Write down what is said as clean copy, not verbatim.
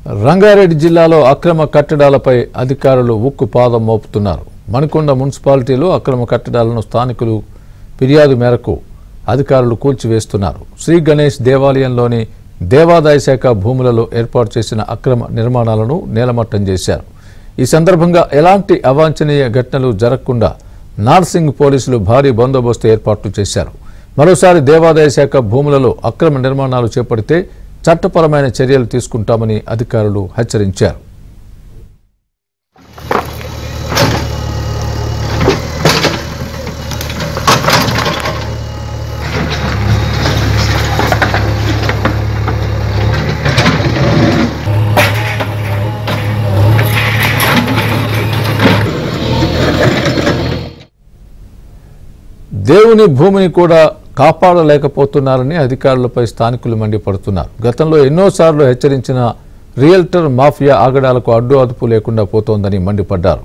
రంగారెడ్డి జిల్లాలో అక్రమ కట్టడాలపై అధికారులు ఉక్కు పాదం మోపుతున్నారు. మణికొండ మున్సిపాలిటీలో అక్రమ కట్టడాలను స్థానికులు ఫిర్యాదు మేరకు అధికారులు కూల్చివేస్తున్నారు. శ్రీ గణేష్ దేవాలయంలోని దేవాదాయ శాఖ భూములలో ఏర్పాటు చేసిన అక్రమ నిర్మాణాలను నేలమట్టం చేశారు. ఈ సందర్భంగా ఎలాంటి అవాంఛనీయ ఘటనలు జరగకుండా నార్సింగ్ పోలీసులు భారీ బందోబస్తు ఏర్పాట్లు చేశారు. మరోసారి దేవాదాయ శాఖ భూములలో అక్రమ నిర్మాణాలు చేపడితే చట్టపరమైన చర్యలు తీసుకుంటామని అధికారులు హెచ్చరించారు. దేవుని భూమిని కూడా కాపాడలేకపోతున్నారని అధికారులపై స్థానికులు మండిపడుతున్నారు. గతంలో ఎన్నోసార్లు హెచ్చరించిన రియల్టర్ మాఫియా ఆగడాలకు అడ్డు అదుపు లేకుండా పోతోందని మండిపడ్డారు.